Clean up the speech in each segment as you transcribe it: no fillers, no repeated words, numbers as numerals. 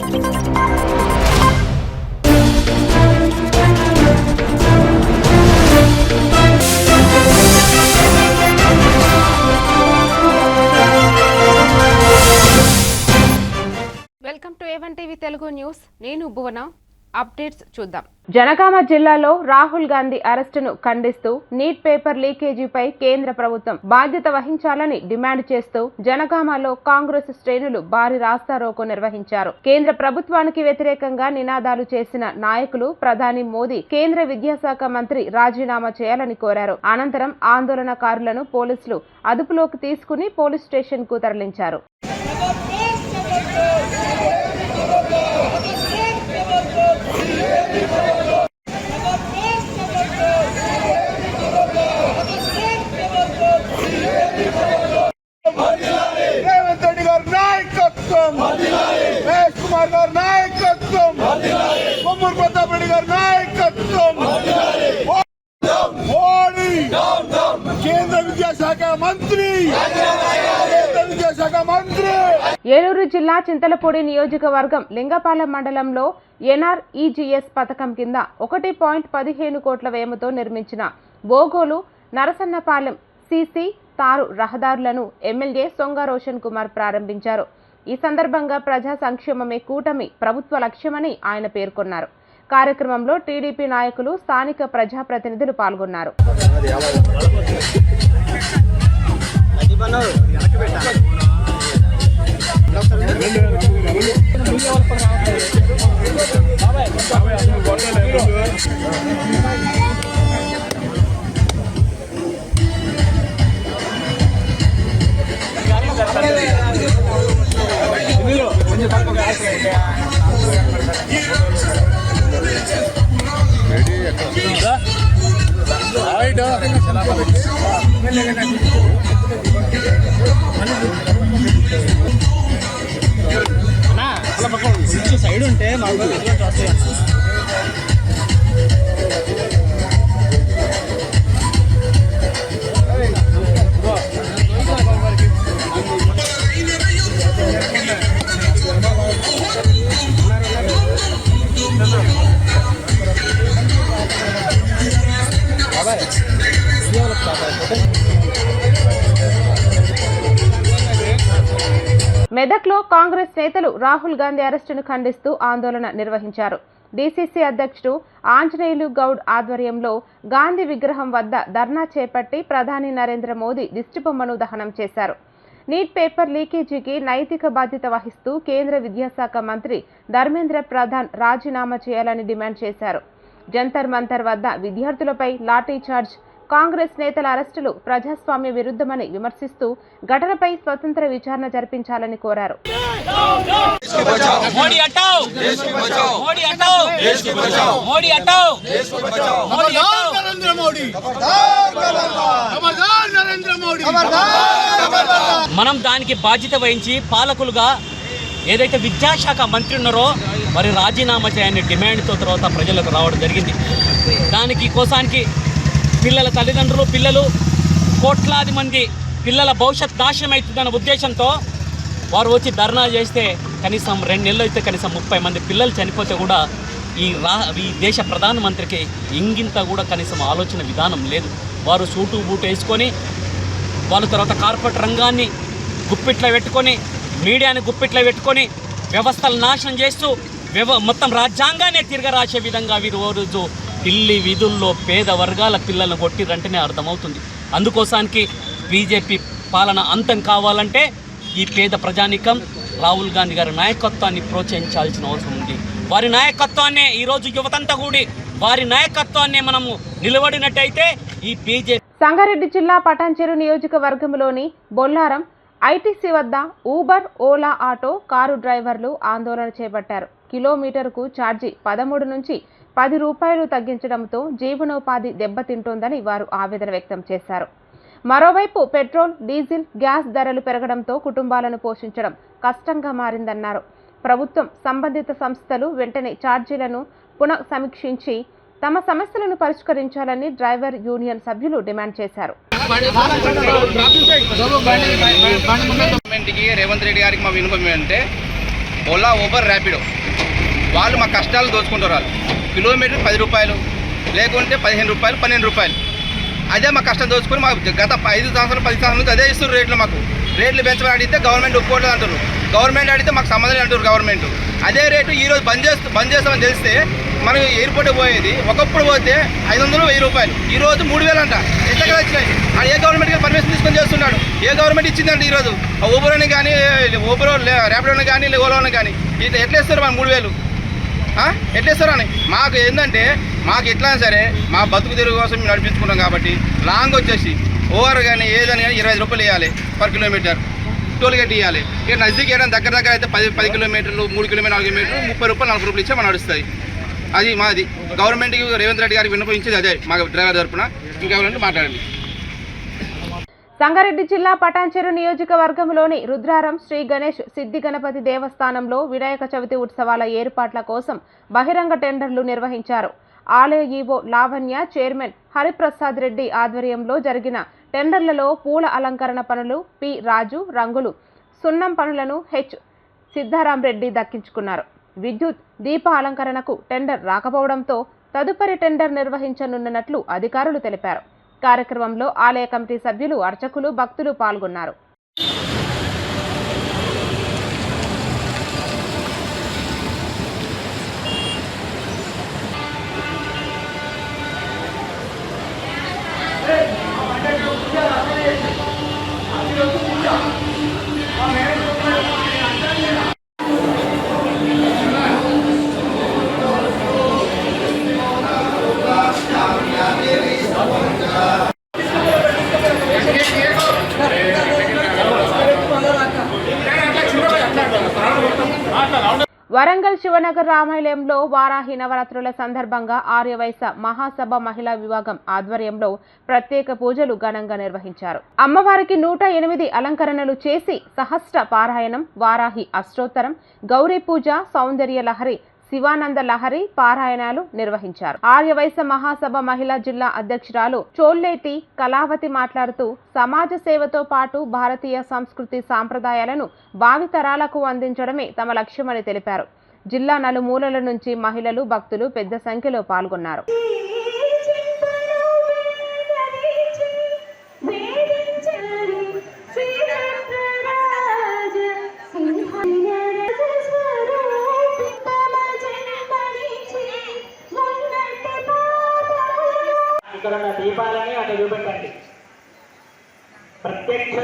Welcome to A1 TV Telugu news. నేను భువన. Updates చూద్దాం. జనగామ జిల్లాలో రాహుల్ గాంధీ అరెస్టును ఖండిస్తూ నీట్ పేపర్ లీకేజీపై కేంద్ర ప్రభుత్వం బాధ్యత వహించాలని డిమాండ్ చేస్తూ జనగామలో కాంగ్రెస్ శ్రేణులు భారీ రాస్తారోకో నిర్వహించారు. కేంద్ర ప్రభుత్వానికి వ్యతిరేకంగా నినాదాలు చేసిన నాయకులు ప్రధాని మోదీ కేంద్ర విద్యాశాఖ మంత్రి రాజీనామా చేయాలని కోరారు. అనంతరం ఆందోళనకారులను పోలీసులు అదుపులోకి తీసుకుని పోలీస్ స్టేషన్ కు తరలించారు. ఏలూరు జిల్లా చింతలపూడి నియోజకవర్గం లింగపాలెం మండలంలో NREGS పథకం కింద 1.15 కోట్ల వ్యయంతో నిర్మించిన బోగోలు నరసన్నపాలెం CC తారు రహదారులను ఎమ్మెల్యే సొంగ రోషన్ కుమార్ ప్రారంభించారు. ఈ సందర్భంగా ప్రజా సంక్షేమమే కూటమి ప్రభుత్వ లక్ష్యమని ఆయన పేర్కొన్నారు. కార్యక్రమంలో టీడీపీ నాయకులు, స్థానిక ప్రజాప్రతినిధులు పాల్గొన్నారు. సైడ్ ఉంటే మాకు మెదక్లో కాంగ్రెస్ నేతలు రాహుల్ గాంధీ అరెస్టును ఖండిస్తూ ఆందోళన నిర్వహించారు. డీసీసీ అధ్యక్షుడు ఆంజనేయులు గౌడ్ ఆధ్వర్యంలో గాంధీ విగ్రహం వద్ద ధర్నా చేపట్టి ప్రధాని నరేంద్ర మోదీ దిష్టిబొమ్మను దహనం చేశారు. నీట్ పేపర్ లీకేజీకి నైతిక బాధ్యత వహిస్తూ కేంద్ర విద్యాశాఖ మంత్రి ధర్మేంద్ర ప్రధాన్ రాజీనామా చేయాలని డిమాండ్ చేశారు. జంతర్ మంతర్ వద్ద విద్యార్థులపై లాఠీచార్జ్, కాంగ్రెస్ నేతల అరెస్టులు ప్రజాస్వామ్య విరుద్ధమని విమర్శిస్తూ ఘటనపై స్వతంత్ర విచారణ జరిపించాలని కోరారు. మనం దానికి బాధ్యత వహించి పాలకులుగా ఏదైతే విద్యాశాఖ మంత్రి ఉన్నారో మరి రాజీనామా చేయని డిమాండ్తో తర్వాత ప్రజలకు రావడం జరిగింది. దానికి కోసానికి పిల్లల తల్లిదండ్రులు, పిల్లలు కోట్లాది మంది పిల్లల భవిష్యత్ నాశనం అవుతుందన్న ఉద్దేశంతో వారు వచ్చి ధర్నా చేస్తే కనీసం 2 నెలలు అయితే కనీసం 30 మంది పిల్లలు చనిపోతే కూడా ఈ దేశ ప్రధానమంత్రికి ఇంగింత కూడా కనీసం ఆలోచన విధానం లేదు. వారు సూటు బూటు వేసుకొని వాళ్ళ తర్వాత కార్పొరేట్ రంగాన్ని గుప్పిట్లో పెట్టుకొని, మీడియాని గుప్పిట్లో పెట్టుకొని వ్యవస్థలు నాశనం చేస్తూ మొత్తం రాజ్యాంగాన్ని తిరగరాసే విధంగా వీరు రోజు ఢిల్లీ వీధుల్లో పేద వర్గాల పిల్లలను కొట్టిరంటేనే అర్థమవుతుంది. అందుకోసానికి బీజేపీ పాలన అంతం కావాలంటే ఈ పేద ప్రజానికం రాహుల్ గాంధీ గారి నాయకత్వాన్ని ప్రోత్సహించాల్సిన అవసరం ఉంది. వారి నాయకత్వాన్నే ఈరోజు యువతంతా కూడి వారి నాయకత్వాన్ని మనము నిలబడినట్టయితే ఈ బీజేపీ. సంగారెడ్డి జిల్లా పటాన్చెరు నియోజకవర్గంలోని బొల్లారం ఐటీసీ వద్ద ఊబర్, ఓలా ఆటో, కారు డ్రైవర్లు ఆందోళన చేపట్టారు. కిలోమీటర్కు ఛార్జీ 13 నుంచి 10 రూపాయలు తగ్గించడంతో జీవనోపాధి దెబ్బతింటోందని వారు ఆవేదన వ్యక్తం చేశారు. మరోవైపు పెట్రోల్, డీజిల్, గ్యాస్ ధరలు పెరగడంతో కుటుంబాలను పోషించడం కష్టంగా మారిందన్నారు. ప్రభుత్వం, సంబంధిత సంస్థలు వెంటనే ఛార్జీలను పునః సమీక్షించి తమ సమస్యలను పరిష్కరించాలని డ్రైవర్ యూనియన్ సభ్యులు డిమాండ్ చేశారు. రేవంత్ రెడ్డి గారికి మా విన్నపం ఏంటంటే ఓలా, ఊబర్, ర్యాపిడో వాళ్ళు మా కష్టాలు దోచుకుంటారు. వాళ్ళు కిలోమీటర్ 10 రూపాయలు లేకుంటే 15 రూపాయలు 12 రూపాయలు అదే మా కష్టం దోచుకొని మాకు గత 5 సంవత్సరాలు 10 సంవత్సరాల నుంచి అదే ఇస్తారు రేట్లు. మాకు రేట్లు పెంచమని అడిగితే గవర్నమెంట్ ఒప్పుకోవట్లేదు అంటారు, గవర్నమెంట్ అడిగితే మాకు సంబంధం అంటారు గవర్నమెంట్. అదే రేటు ఈరోజు బంద్ చేస్తామని తెలిస్తే మనం ఎయిర్పోర్ట్ పోయేది ఒకప్పుడు పోతే 500 1000 రూపాయలు, ఈరోజు 3000 అంట. ఎంత కదా వచ్చినాయి? ఏ గవర్నమెంట్కి పర్మిషన్ తీసుకొని చేస్తున్నాడు? ఏ గవర్నమెంట్ ఇచ్చిందంటే ఈరోజు ఊబర్ అని కానీ ఊబర్ ర్యాపిడోని కానీ ఓలోని కానీ ఇట్లా ఎట్లా ఇస్తారు మనం 3000 ఎట్లా ఇస్తారు అని. మాకు ఏంటంటే మాకు ఎట్లా సరే మా బతుకు తెరుగు కోసం మేము నడిపించుకున్నాం కాబట్టి లాంగ్ వచ్చేసి ఓవర్ కానీ ఏదని కానీ 25 రూపాయలు ఇవ్వాలి పర్ కిలోమీటర్, టోల్ గేట్ ఇవ్వాలి. ఇక నజదీక్ వేయడం దగ్గర అయితే 10 కిలోమీటర్లు 3 కిలోమీటర్లు 4 కిలోమీటర్లు 30 రూపాయలు 40 రూపాయలు ఇచ్చే మనం నడుస్తుంది. అది మాది గవర్నమెంట్కి రేవంత్ రెడ్డి గారికి విన్నపించేది అదే మా డ్రైవర్ తరపున. ఇంకెవరంటే మాట్లాడండి. సంగారెడ్డి జిల్లా పటాన్చెరు నియోజకవర్గంలోని రుద్రారం శ్రీ గణేష్ సిద్ధి గణపతి దేవస్థానంలో వినాయక చవితి ఉత్సవాల ఏర్పాట్ల కోసం బహిరంగ టెండర్లు నిర్వహించారు. ఆలయ ఈవో లావణ్య, చైర్మన్ హరిప్రసాద్ రెడ్డి ఆధ్వర్యంలో జరిగిన టెండర్లలో పూల అలంకరణ పనులు పి రాజు, రంగులు, సున్నం పనులను హెచ్ సిద్ధారాం రెడ్డి దక్కించుకున్నారు. విద్యుత్ దీప అలంకరణకు టెండర్ రాకపోవడంతో తదుపరి టెండర్ నిర్వహించనున్నట్లు అధికారులు తెలిపారు. కార్యక్రమంలో ఆలయ కమిటీ సభ్యులు, అర్చకులు, భక్తులు పాల్గొన్నారు. వరంగల్ శివనగర్ రామాలయంలో వారాహి నవరాత్రుల సందర్భంగా ఆర్యవైశ్య మహాసభ మహిళా విభాగం ఆధ్వర్యంలో ప్రత్యేక పూజలు ఘనంగా నిర్వహించారు. అమ్మవారికి 108 అలంకరణలు చేసి సహస్ర పారాయణం, వారాహి అష్టోత్తరం, గౌరీ పూజ, సౌందర్య లహరి, శివానంద లహరి పారాయణాలు నిర్వహించారు. ఆర్యవైశ్య మహాసభ మహిళా జిల్లా అధ్యక్షురాలు చోల్లేటి కళావతి మాట్లాడుతూ సమాజ సేవతో పాటు భారతీయ సంస్కృతి సాంప్రదాయాలను భావితరాలకు అందించడమే తమ లక్ష్యమని తెలిపారు. జిల్లా నలుమూలల నుంచి మహిళలు, భక్తులు పెద్ద సంఖ్యలో పాల్గొన్నారు. ఇక్కడ ఉన్న దీపాలని అటు చూపెట్టండి. ప్రత్యక్ష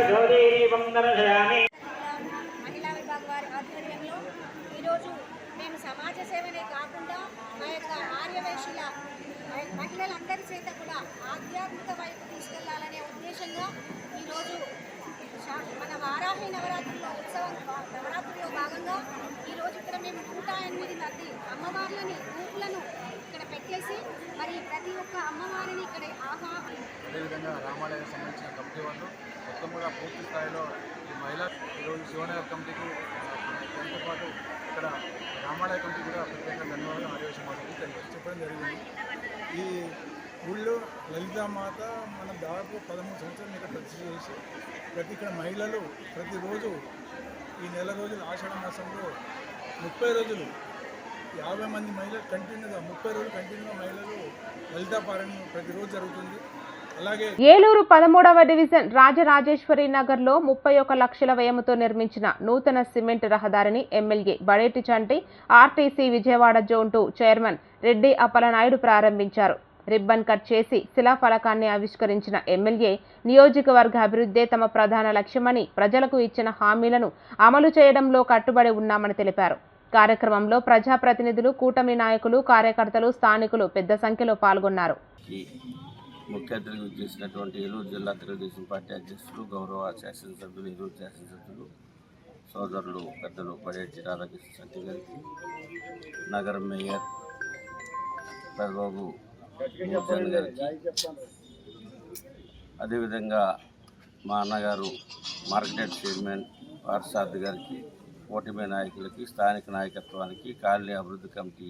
మహిళా విభాగం వారి ఆధ్వర్యంలో ఈరోజు మేము సమాజ సేవనే కాకుండా మా యొక్క ఆర్యవైశ్యుల మహిళలందరి చేత కూడా ఆధ్యాత్మిక వైపు తీసుకెళ్లాలనే ఉద్దేశంగా ఈరోజు మన వారాహి నవరాత్రుల్లో నవరాత్రుల్లో భాగంగా ఈరోజు ఇక్కడ మేము 108 మంది అమ్మవార్లని రూపులను ఇక్కడ పెట్టేసి మరి ప్రతి ఒక్క అమ్మవారిని ఇక్కడ అదేవిధంగా రామాలయానికి సంబంధించిన కమిటీ వాళ్ళు మొత్తం కూడా పూర్తి స్థాయిలో ఈ మహిళా ఈరోజు శివనగర్ కమిటీకి దాంతో పాటు ఇక్కడ రామాలయ కమిటీ కూడా ప్రత్యేకంగా ధన్యవాదాలు ఆర్యవైశ్య చెప్పడం జరిగింది. ఈ ఊళ్ళో లలితామాత మనం దాదాపు 13 సంవత్సరాలు ఇక్కడ ప్రతిష్ఠ చేసి ఇక్కడ మహిళలు ప్రతిరోజు ఈ నెల రోజులు ఆషాఢ మాసంలో 30 రోజులు 50 మంది మహిళలు కంటిన్యూగా 30 రోజులు కంటిన్యూగా మహిళలు లలితా పారాయణం ప్రతిరోజు జరుగుతుంది. అలాగే ఏలూరు 13వ డివిజన్ రాజరాజేశ్వరి నగర్లో 31 లక్షల వ్యయంతో నిర్మించిన నూతన సిమెంట్ రహదారిని MLA Badeti Chanti, RTC Vijayawada zone 2 chairman Reddy Appalanaidu ప్రారంభించారు. రిబ్బన్ కట్ చేసి శిలాఫలకాన్ని ఆవిష్కరించిన ఎమ్మెల్యే నియోజకవర్గ అభివృద్ధే తమ ప్రధాన లక్ష్యమని, ప్రజలకు ఇచ్చిన హామీలను అమలు చేయడంలో కట్టుబడి ఉన్నామని తెలిపారు. కార్యక్రమంలో ప్రజాప్రతినిధులు, కూటమి నాయకులు, కార్యకర్తలు, స్థానికులు పెద్ద సంఖ్యలో పాల్గొన్నారు. ముఖ్య అతిథిగా చేసినటువంటి ఏలూరు జిల్లా తెలుగుదేశం పార్టీ అధ్యక్షులు, గౌరవ శాసనసభ్యులు, ఏలూరు శాసనసభ్యులు సోదరులు పెద్దలు బడేటి రాధాకృష్ణ శెట్టి గారికి, నగర మేయర్ పెదబాబు మూర్జన్ గారికి, అదేవిధంగా మా అన్నగారు మార్కెట్ చైర్మన్ పార్సాద్ గారికి, ఓటమి నాయకులకి, స్థానిక నాయకత్వానికి, కాలనీ అభివృద్ధి కమిటీ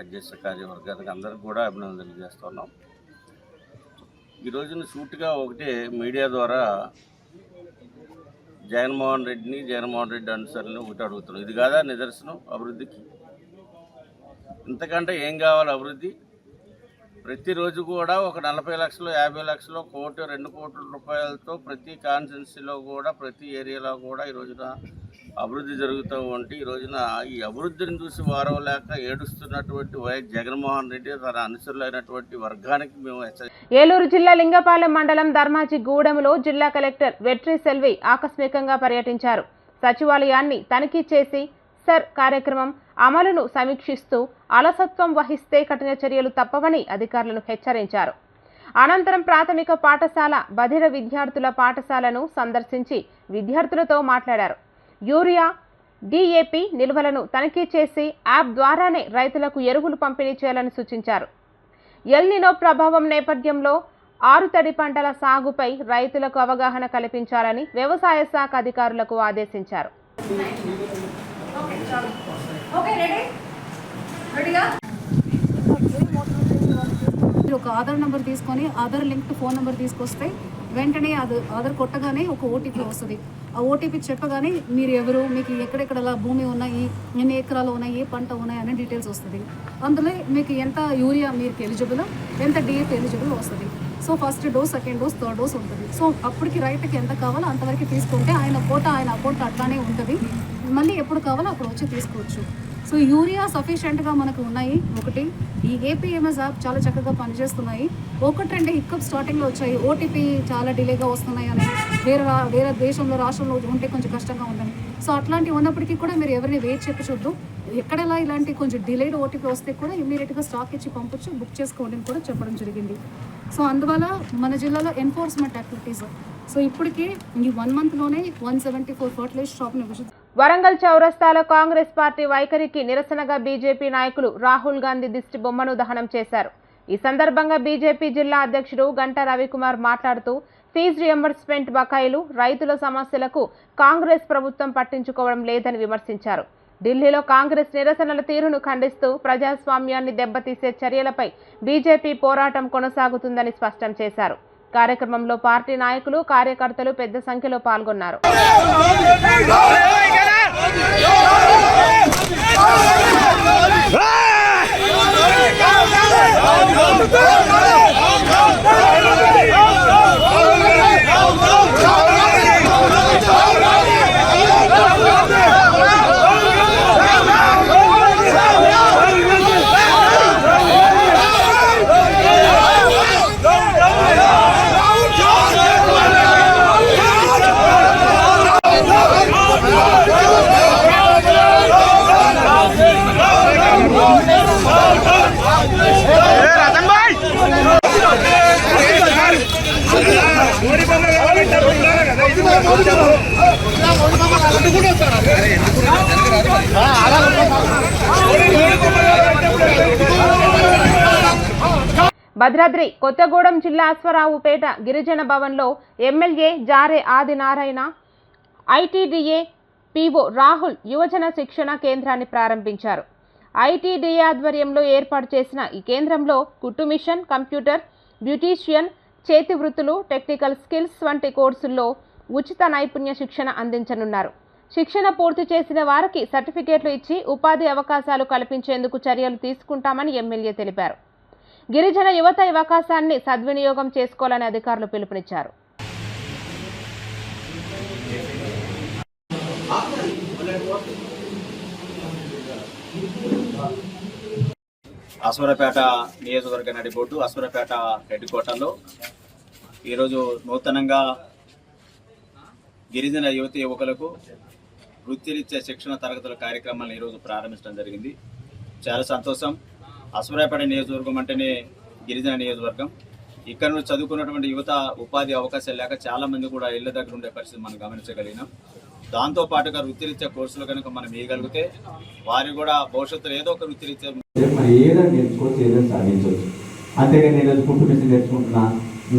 అధ్యక్ష కార్యవర్గానికి అందరికీ కూడా అభినందనలు తెలియజేస్తున్నాం. ఈ రోజున సూటిగా ఒకటే మీడియా ద్వారా జగన్మోహన్ రెడ్డి అనుసరులను ఒకటి అడుగుతున్నాం. ఇది కాదా నిదర్శనం అభివృద్ధికి? ఇంతకంటే ఏం కావాలి అభివృద్ధి? ప్రతిరోజు కూడా ఒక 40 లక్షలు 50 లక్షలు 1 కోటి 2 కోట్ల రూపాయలతో ప్రతి కాన్స్టిట్యున్సీలో కూడా ప్రతి ఏరియాలో కూడా ఈ రోజున అభివృద్ధి జరుగుతూ ఉంటే ఈ రోజున ఈ అభివృద్ధిని చూసి వారవలేక ఏడుస్తున్నటువంటి వైఎస్ జగన్మోహన్ రెడ్డి తన అనుసరులైనటువంటి వర్గానికి మేము ఏలూరు జిల్లా లింగపాలెం మండలం ధర్మాజిగూడెంలో జిల్లా కలెక్టర్ వెట్రి సెల్వి ఆకస్మికంగా పర్యటించారు. సచివాలయాన్ని తనిఖీ చేసి సర్ కార్యక్రమం అమలును సమీక్షిస్తూ అలసత్వం వహిస్తే కఠిన చర్యలు తప్పవని అధికారులను హెచ్చరించారు. అనంతరం ప్రాథమిక పాఠశాల బధిర విద్యార్థుల పాఠశాలను సందర్శించి విద్యార్థులతో మాట్లాడారు. యూరియా, DAP నిల్వలను తనిఖీ చేసి యాప్ ద్వారానే రైతులకు ఎరువులు పంపిణీ చేయాలని సూచించారు. ఎల్ నినో ప్రభావం నేపథ్యంలో ఆరుతడి పంటల సాగుపై రైతులకు అవగాహన కల్పించాలని వ్యవసాయ శాఖ అధికారులకు ఆదేశించారు. ఒక ఆధార్ నెంబర్ తీసుకొని ఆధార్ లింక్ ఫోన్ నెంబర్ తీసుకొస్తే వెంటనే ఆధార్ కొట్టగానే ఒక ఓటీపీ వస్తుంది. ఆ ఓటీపీ చెప్పగానే మీరు ఎవరు, మీకు ఎక్కడెక్కడ భూమి ఉన్నాయి, ఎన్ని ఎకరాలు ఉన్నాయి, ఏ పంట ఉన్నాయి అనే డీటెయిల్స్ వస్తుంది. అందులో మీకు ఎంత యూరియా మీకు ఎలిజిబుల్, ఎంత DAP ఎలిజిబుల్ వస్తుంది. So first dose, second dose, third dose ఉంటుంది. సో అప్పటికి రైతుకి ఎంత కావాలో అంతవరకు తీసుకుంటే ఆయన అకౌంట్ అట్లానే ఉంటుంది. మళ్ళీ ఎప్పుడు కావాలో అప్పుడు వచ్చి తీసుకోవచ్చు. సో యూరియా సఫిషియెంట్గా మనకు ఉన్నాయి. ఒకటి ఈ APMS యాప్ చాలా చక్కగా పనిచేస్తున్నాయి. 1-2 హిక్కప్ స్టార్టింగ్లో వచ్చాయి. ఓటీపీ చాలా డిలేగా వస్తున్నాయి అని, వేరే దేశంలో రాష్ట్రంలో ఉంటే కొంచెం కష్టంగా ఉందని. సో అట్లాంటివి ఉన్నప్పటికీ కూడా మీరు ఎవరిని వెయిట్ చెప్పచొద్దు. ఎక్కడెలా ఇలాంటి కొంచెం డిలేడ్ ఓటీపీ వస్తే కూడా ఇమ్మీడియట్గా స్టాక్ ఇచ్చి పంపించి బుక్ చేసుకోండి అని కూడా చెప్పడం జరిగింది. సో అందువల్ల మన జిల్లాలో ఎన్ఫోర్స్మెంట్ యాక్టివిటీస్ సో ఇప్పటికీ ఈ 1 మంత్లోనే 174 ఫర్టిలైజర్ షాప్ని విజిట్. వరంగల్ చౌరస్తాలో కాంగ్రెస్ పార్టీ వైఖరికి నిరసనగా బీజేపీ నాయకులు రాహుల్ గాంధీ దిష్టి బొమ్మను దహనం చేశారు. ఈ సందర్భంగా బీజేపీ జిల్లా అధ్యక్షుడు గంటా రవికుమార్ మాట్లాడుతూ ఫీజు రియంబర్స్మెంట్ బకాయిలు, రైతుల సమస్యలకు కాంగ్రెస్ ప్రభుత్వం పట్టించుకోవడం లేదని విమర్శించారు. ఢిల్లీలో కాంగ్రెస్ నిరసనల తీరును ఖండిస్తూ ప్రజాస్వామ్యాన్ని దెబ్బతీసే చర్యలపై బీజేపీ పోరాటం కొనసాగుతుందని స్పష్టం చేశారు. కార్యక్రమంలో పార్టీ నాయకులు, కార్యకర్తలు పెద్ద సంఖ్యలో పాల్గొన్నారు. భద్రాద్రి కొత్తగూడెం జిల్లా అశ్వరావుపేట గిరిజన భవన్లో ఎమ్మెల్యే జారే ఆదినారాయణ, ITDA PO రాహుల్ యువజన శిక్షణ కేంద్రాన్ని ప్రారంభించారు. ITDA ఆధ్వర్యంలో ఏర్పాటు చేసిన ఈ కేంద్రంలో కుట్టు మిషన్, కంప్యూటర్, బ్యూటీషియన్, చేతి వృత్తులు, టెక్నికల్ స్కిల్స్ వంటి కోర్సుల్లో ఉచిత నైపుణ్య శిక్షణ అందించనున్నారు. శిక్షణ పూర్తి చేసిన వారికి సర్టిఫికేట్లు ఇచ్చి ఉపాధి అవకాశాలు కల్పించేందుకు చర్యలు తీసుకుంటామని ఎమ్మెల్యే తెలిపారు. గిరిజన యువత ఈ అవకాశాన్ని సద్వినియోగం చేసుకోవాలని అధికారులు పిలుపునిచ్చారు. అశ్వరపేట నియోజకవర్గ నడిబొడ్డు అశ్వరపేట హెడ్ క్వార్టర్లో ఈరోజు నూతనంగా గిరిజన యువకులకు వృత్తిరీత్యా శిక్షణ తరగతుల కార్యక్రమాలను ఈరోజు ప్రారంభించడం జరిగింది. చాలా సంతోషం. అశ్వరాపేట నియోజకవర్గం అంటేనే గిరిజన నియోజకవర్గం. ఇక్కడ నుంచి చదువుకున్నటువంటి యువత ఉపాధి అవకాశాలు లేక చాలామంది కూడా ఇళ్ల దగ్గర ఉండే పరిస్థితి మనం గమనించగలిగినాం. దాంతోపాటుగా వృత్తిరీత్యా కోర్సులు కనుక మనం వేయగలిగితే వారు కూడా భవిష్యత్తులో ఏదో ఒక వృత్తిరీత్యా మరి ఏదైనా నేర్చుకోవచ్చు, ఏదైనా సాధించవచ్చు. అంతేగాని నేను కుట్టు మిషన్ నేర్చుకుంటున్నా,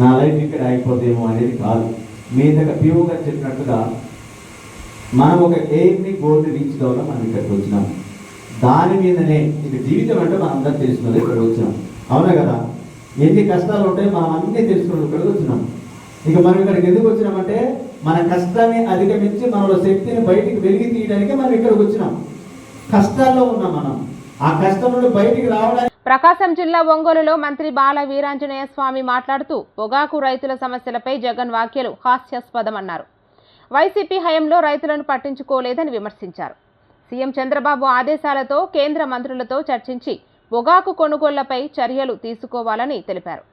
నా లైఫ్ ఇక్కడ అయిపోతేమో అనేది కాదు. మీ దగ్గర PO గారు చెప్పినట్టుగా మనం ఒక ఎయిమ్ని, గోల్ని రీచ్ కావాలో మనం ఇక్కడికి వచ్చినాం. దాని మీదనే ఇక జీవితం అంటే మనం అందరూ తెలుసుకున్నది ఇక్కడికి వచ్చినాం. అవునా కదా? ఎన్ని కష్టాలు ఉంటాయో మనం అన్నీ తెలుసుకున్నది ఇక్కడికి వచ్చినాం. ఇక మనం ఇక్కడికి ఎందుకు వచ్చినామంటే మన కష్టాన్ని అధిగమించి మనలో శక్తిని బయటికి వెలిగి తీయడానికే మనం ఇక్కడికి వచ్చినాం. కష్టాల్లో ఉన్నాం మనం. ఆ కష్టం నుండి బయటికి రావడానికి. ప్రకాశం జిల్లా ఒంగోలులో మంత్రి బాల వీరాంజనేయ స్వామి మాట్లాడుతూ పొగాకు రైతుల సమస్యలపై జగన్ వ్యాఖ్యలు హాస్యాస్పదమన్నారు. వైసీపీ హయాంలో రైతులను పట్టించుకోలేదని విమర్శించారు. సీఎం చంద్రబాబు ఆదేశాలతో కేంద్ర మంత్రులతో చర్చించి పొగాకు కొనుగోళ్లపై చర్యలు తీసుకోవాలని తెలిపారు.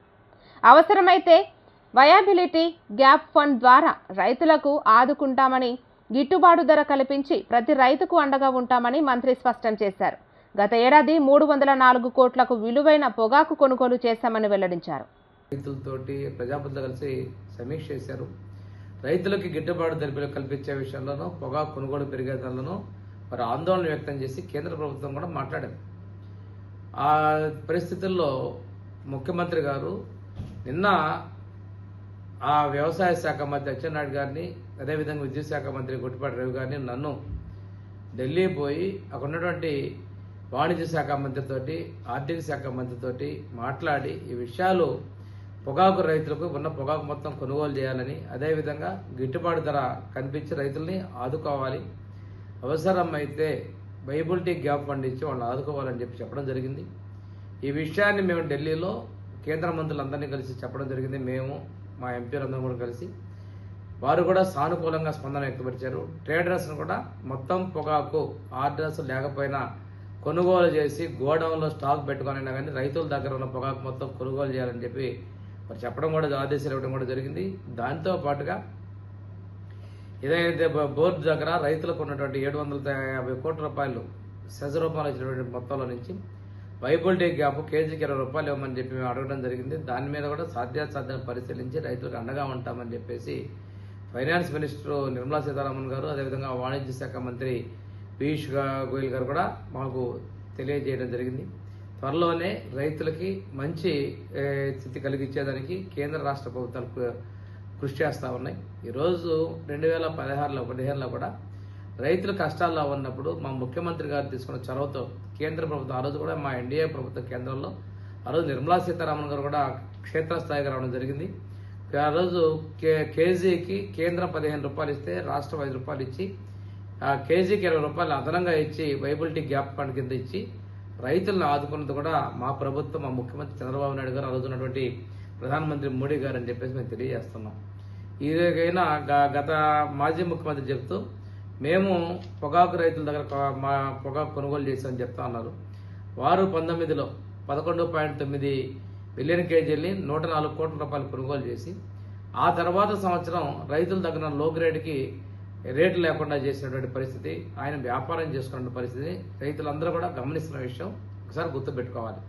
అవసరమైతే వయాబిలిటీ గ్యాప్ ఫండ్ ద్వారా రైతులకు ఆదుకుంటామని, గిట్టుబాటు ధర కల్పించి ప్రతి రైతుకు అండగా ఉంటామని మంత్రి స్పష్టం చేశారు. గత ఏడాది 304 కోట్లకు విలువైన పొగాకు కొనుగోలు చేశామని వెల్లడించారు. రైతులతోటి ప్రజాప్రతినిధులు కలిసి సమీక్ష చేశారు. రైతులకి గిట్టుబాటు ధర కల్పించే విషయంలోనూ పొగాకు కొనుగోలు పెరిగేదాలను వారు ఆందోళన వ్యక్తం చేసి కేంద్ర ప్రభుత్వం కూడా మాట్లాడింది. ఆ పరిస్థితుల్లో ముఖ్యమంత్రి గారు నిన్న ఆ వ్యవసాయ శాఖ మంత్రి అచ్చెన్నాయుడు గారిని, అదేవిధంగా విద్యుత్ శాఖ మంత్రి గుట్టిపాటి రవి గారిని, నన్ను ఢిల్లీ పోయి అక్కడ ఉన్నటువంటి వాణిజ్య శాఖ మంత్రితోటి, ఆర్థిక శాఖ మంత్రితోటి మాట్లాడి ఈ విషయాలు పొగాకు రైతులకు ఉన్న పొగాకు మొత్తం కొనుగోలు చేయాలని, అదేవిధంగా గిట్టుబాటు ధర కనిపించి రైతుల్ని ఆదుకోవాలి, అవసరమైతే వైబిలిటీ గ్యాప్ ఫండ్ ఇచ్చి వాళ్ళని ఆదుకోవాలని చెప్పడం జరిగింది. ఈ విషయాన్ని మేము ఢిల్లీలో కేంద్ర మంత్రులందరినీ కలిసి చెప్పడం జరిగింది. మేము మా ఎంపీలందరూ కూడా కలిసి వారు కూడా సానుకూలంగా స్పందన వ్యక్తపరిచారు. ట్రేడర్స్ను కూడా మొత్తం పొగాకు ఆర్డర్స్ లేకపోయినా కొనుగోలు చేసి గోడౌన్లో స్టాక్ పెట్టుకునైనా కానీ రైతుల దగ్గర ఉన్న పొగాకు మొత్తం కొనుగోలు చేయాలని చెప్పి మరి చెప్పడం కూడా, ఆదేశాలు ఇవ్వడం కూడా జరిగింది. దాంతో పాటుగా ఏదైతే బోర్డు దగ్గర రైతులకు ఉన్నటువంటి 750 కోట్ల రూపాయలు సెజ రూపాయలు ఇచ్చినటువంటి మొత్తంలో నుంచి వైబిలిటీ గ్యాప్ కేజీకి 20 రూపాయలు ఇవ్వమని చెప్పి మేము అడగడం జరిగింది. దాని మీద కూడా సాధ్యాసాధ్యాన్ని పరిశీలించి రైతులకు అండగా ఉంటామని చెప్పేసి ఫైనాన్స్ మినిస్టర్ నిర్మలా సీతారామన్ గారు, అదేవిధంగా వాణిజ్య శాఖ మంత్రి పీయూష్ గోయల్ గారు కూడా మాకు తెలియజేయడం జరిగింది. త్వరలోనే రైతులకి మంచి స్థితి కలిగించేదానికి కేంద్ర రాష్ట్ర ప్రభుత్వాలు కృషి చేస్తూ ఉన్నాయి. ఈరోజు 2015లో కూడా రైతులు కష్టాల్లో ఉన్నప్పుడు మా ముఖ్యమంత్రి గారు తీసుకున్న చొరవతో కేంద్ర ప్రభుత్వం, ఆ రోజు కూడా మా ఎన్డీఏ ప్రభుత్వ కేంద్రంలో ఆ రోజు నిర్మలా సీతారామన్ గారు కూడా క్షేత్రస్థాయికి రావడం జరిగింది. ఆ రోజు కేజీకి కేంద్రం 15 రూపాయలు ఇస్తే రాష్ట్రం 5 రూపాయలు ఇచ్చి, ఆ కేజీకి 20 రూపాయలు అదనంగా ఇచ్చి వైబిలిటీ గ్యాప్ ఫండ్ కింద ఇచ్చి రైతులను ఆదుకున్నది కూడా మా ప్రభుత్వం, మా ముఖ్యమంత్రి చంద్రబాబు నాయుడు గారు, ఆ రోజు ఉన్నటువంటి ప్రధానమంత్రి మోడీ గారు అని చెప్పేసి మేము తెలియజేస్తున్నాం. ఇదికైనా గత మాజీ ముఖ్యమంత్రి చెప్తూ మేము పొగాకు రైతుల దగ్గర మా పొగాకు కొనుగోలు చేశామని చెప్తా ఉన్నారు. వారు 19లో 11.9 బిలియన్ కేజీల్ని 104 కోట్ల రూపాయలు కొనుగోలు చేసి, ఆ తర్వాత సంవత్సరం రైతుల దగ్గర లో గ్రేడ్కి రేట్లు లేకుండా చేసినటువంటి పరిస్థితి, ఆయన వ్యాపారం చేసుకున్న పరిస్థితి రైతులందరూ కూడా గమనిస్తున్న విషయం ఒకసారి గుర్తుపెట్టుకోవాలి.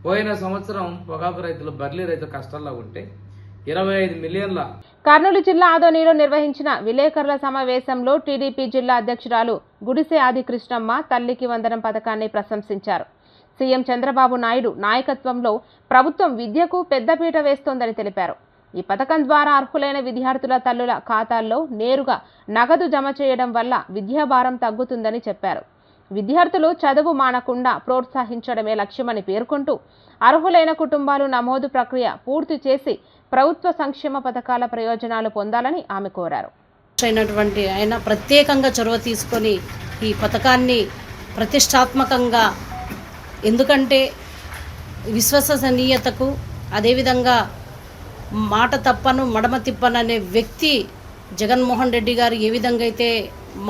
పోయిన సంవత్సరం పొగాకు రైతులు, బర్లీ రైతులు కష్టాల్లో ఉంటే 25 మిలియన్ల. కర్నూలు జిల్లా ఆదోనిలో నిర్వహించిన విలేకరుల సమావేశంలో టీడీపీ జిల్లా అధ్యక్షురాలు గుడిసె ఆదికృష్ణమ్మ తల్లికి వందనం పథకాన్ని ప్రశంసించారు. సీఎం చంద్రబాబు నాయుడు నాయకత్వంలో ప్రభుత్వం విద్యకు పెద్దపీట వేస్తోందని తెలిపారు. ఈ పథకం ద్వారా అర్హులైన విద్యార్థుల తల్లుల ఖాతాల్లో నేరుగా నగదు జమ చేయడం వల్ల విద్యాభారం తగ్గుతుందని చెప్పారు. విద్యార్థులు చదువు మానకుండా ప్రోత్సహించడమే లక్ష్యమని పేర్కొంటూ అర్హులైన కుటుంబాలు నమోదు ప్రక్రియ పూర్తి చేసి ప్రభుత్వ సంక్షేమ పథకాల ప్రయోజనాలు పొందాలని ఆమె కోరారు. అయినటువంటి ఆయన ప్రత్యేకంగా చొరవ తీసుకొని ఈ పథకాన్ని ప్రతిష్టాత్మకంగా, ఎందుకంటే విశ్వసనీయతకు, అదేవిధంగా మాట తప్పను మడమ తిప్పను అనే వ్యక్తి జగన్మోహన్ రెడ్డి గారు ఏ విధంగా అయితే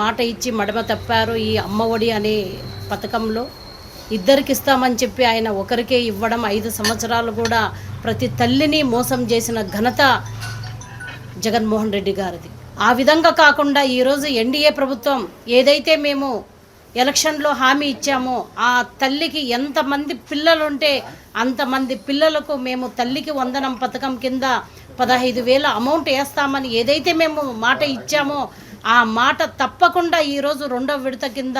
మాట ఇచ్చి మడమ తప్పారో ఈ అమ్మఒడి అనే పథకంలో ఇద్దరికి ఇస్తామని చెప్పి ఆయన ఒకరికే ఇవ్వడం, 5 సంవత్సరాలు కూడా ప్రతి తల్లిని మోసం చేసిన ఘనత జగన్మోహన్ రెడ్డి గారిది. ఆ విధంగా కాకుండా ఈరోజు ఎన్డీఏ ప్రభుత్వం ఏదైతే మేము ఎలక్షన్లో హామీ ఇచ్చామో, ఆ తల్లికి ఎంతమంది పిల్లలుంటే అంతమంది పిల్లలకు మేము తల్లికి వందనం పథకం కింద 15,000 అమౌంట్ వేస్తామని ఏదైతే మేము మాట ఇచ్చామో ఆ మాట తప్పకుండా ఈరోజు 2వ విడత కింద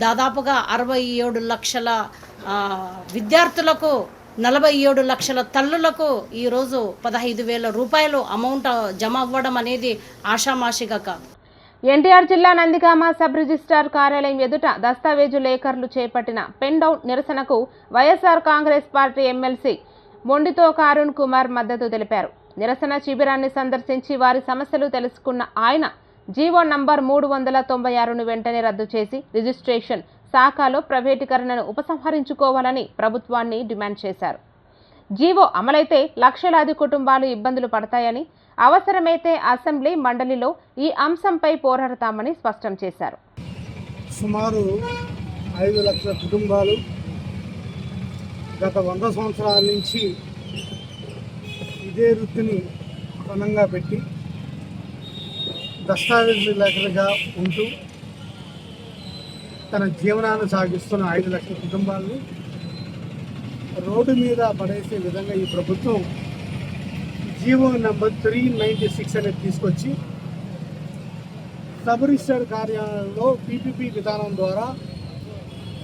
దాదాపుగా 67 లక్షల విద్యార్థులకు, 47 లక్షల తల్లులకు ఈరోజు 15,000 రూపాయలు అమౌంట్ జమ అవ్వడం అనేది ఆషామాషిగా కాదు. ఎన్టీఆర్ జిల్లా నందిగామ సబ్ రిజిస్ట్రార్ కార్యాలయం ఎదుట దస్తావేజు లేఖర్లు చేపట్టిన పెన్ డౌన్ నిరసనకు వైఎస్ఆర్ కాంగ్రెస్ పార్టీ ఎమ్మెల్సీ మొండితో అరుణ్ కుమార్ మద్దతు తెలిపారు. నిరసన శిబిరాన్ని సందర్శించి వారి సమస్యలు తెలుసుకున్న ఆయన జీవో నంబర్ 396ను వెంటనే రద్దు చేసి రిజిస్ట్రేషన్ శాఖలో ప్రైవేటీకరణను ఉపసంహరించుకోవాలని ప్రభుత్వాన్ని డిమాండ్ చేశారు. జీవో అమలైతే లక్షలాది కుటుంబాలు ఇబ్బందులు పడతాయని, అవసరమైతే అసెంబ్లీ మండలిలో ఈ అంశంపై పోరాడతామని స్పష్టం చేశారు. సుమారు 5 లక్షల కుటుంబాలు గత 100 సంవత్సరాల నుంచి ఇదే వృత్తిని పణంగా పెట్టి దస్తావేజు లేఖలుగా ఉంటూ తన జీవనాన్ని సాగిస్తున్న 5 లక్షల కుటుంబాలను రోడ్డు మీద పడేసే విధంగా ఈ ప్రభుత్వం జీవో నెంబర్ 396 అనేది తీసుకొచ్చి సబ్ రిజిస్టర్ కార్యాలయంలో పీపీపీ విధానం ద్వారా,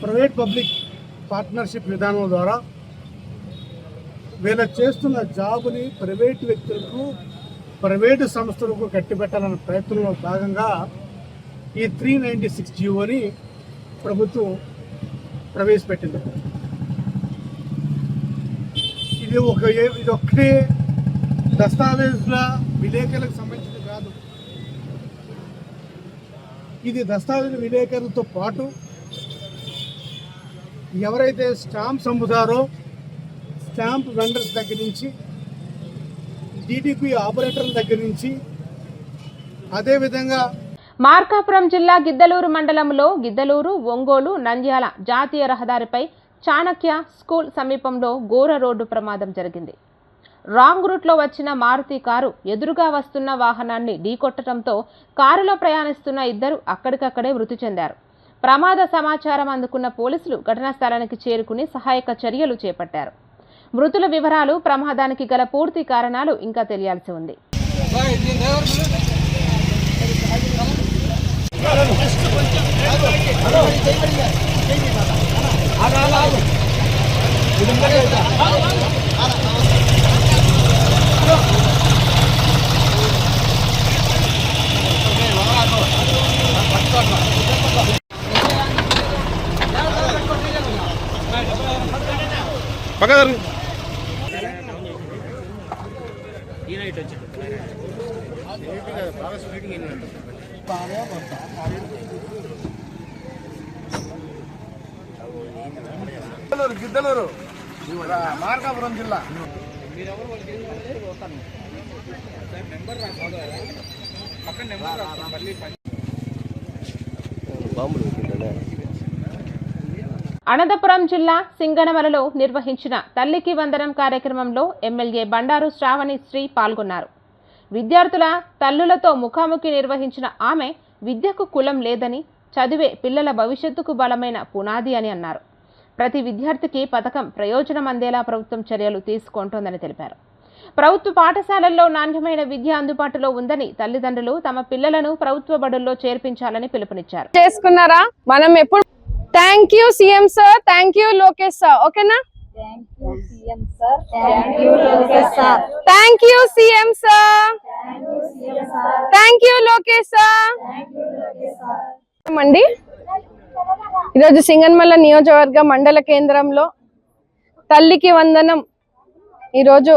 ప్రైవేట్ పబ్లిక్ పార్ట్నర్షిప్ విధానం ద్వారా వీళ్ళ చేస్తున్న జాబుని ప్రైవేటు వ్యక్తులకు, ప్రైవేటు సంస్థలకు కట్టిపెట్టాలన్న ప్రయత్నంలో భాగంగా ఈ 396 జీవోని ప్రభుత్వం ప్రవేశపెట్టింది. ఇది ఒక్కటే దస్తావేజుల విలేకరులకు సంబంధించింది కాదు. ఇది దస్తావేజుల విలేకరులతో పాటు ఎవరైతే స్టాంప్స్ అమ్ముతారో స్టాంప్ వెండర్స్ దగ్గర నుంచి, డిటిపి ఆపరేటర్ల దగ్గర నుంచి, అదేవిధంగా మార్కాపురం జిల్లా గిద్దలూరు మండలంలో గిద్దలూరు, ఒంగోలు, నంద్యాల జాతీయ రహదారిపై చాణక్య స్కూల్ సమీపంలో ఘోర రోడ్డు ప్రమాదం జరిగింది. రాంగ్ రూట్లో వచ్చిన మారుతి కారు ఎదురుగా వస్తున్న వాహనాన్ని ఢీకొట్టడంతో కారులో ప్రయాణిస్తున్న ఇద్దరు అక్కడికక్కడే మృతి చెందారు. ప్రమాద సమాచారం అందుకున్న పోలీసులు ఘటనా స్థలానికి చేరుకుని సహాయక చర్యలు చేపట్టారు. మృతుల వివరాలు, ప్రమాదానికి గల పూర్తి కారణాలు ఇంకా తెలియాల్సి ఉంది. గిద్దలూరు మార్కాపురం జిల్లా అనంతపురం జిల్లా సింగనమలలో నిర్వహించిన తల్లికి వందనం కార్యక్రమంలో ఎమ్మెల్యే బండారు శ్రావణి శ్రీ పాల్గొన్నారు. విద్యార్థుల తల్లులతో ముఖాముఖి నిర్వహించిన ఆమె విద్యకు కులం లేదని, చదివే పిల్లల భవిష్యత్తుకు బలమైన పునాది అని అన్నారు. ప్రతి విద్యార్థికి పథకం ప్రయోజనం అందేలా ప్రభుత్వం చర్యలు తీసుకుంటోందని తెలిపారు. ప్రభుత్వ పాఠశాలల్లో నాణ్యమైన విద్య అందుబాటులో ఉందని, తల్లిదండ్రులు తమ పిల్లలను ప్రభుత్వ బడుల్లో చేర్పించాలని పిలుపునిచ్చారు. చేసుకున్నారా? మనం ఎప్పుడు thank you CM sir, thank you Lokesh sir, ఓకేనా? Thank you CM sir, thank you Lokesh sir, thank you CM sir, thank you Lokesh sir. అండి, ఈరోజు సింగనమల నియోజకవర్గ మండల కేంద్రంలో తల్లికి వందనం, ఈరోజు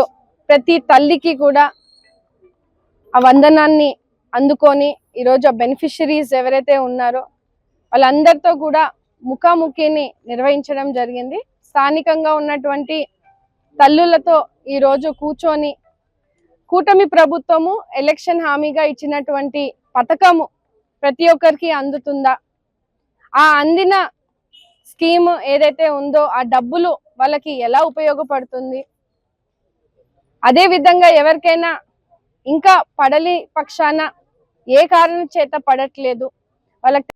ప్రతి తల్లికి కూడా ఆ వందనాన్ని అందుకొని ఈరోజు ఆ బెనిఫిషరీస్ ఎవరైతే ఉన్నారో వాళ్ళందరితో కూడా ముఖాముఖిని నిర్వహించడం జరిగింది. స్థానికంగా ఉన్నటువంటి తల్లులతో ఈరోజు కూర్చొని కూటమి ప్రభుత్వము ఎలక్షన్ హామీగా ఇచ్చినటువంటి పథకము ప్రతి ఒక్కరికి అందుతుందా, ఆ అందిన స్కీమ్ ఏదైతే ఉందో ఆ డబ్బులు వాళ్ళకి ఎలా ఉపయోగపడుతుంది, అదే విధంగా ఎవరికైనా ఇంకా పడలి పక్షాన ఏ కారణం చేత పడట్లేదు వాళ్ళకి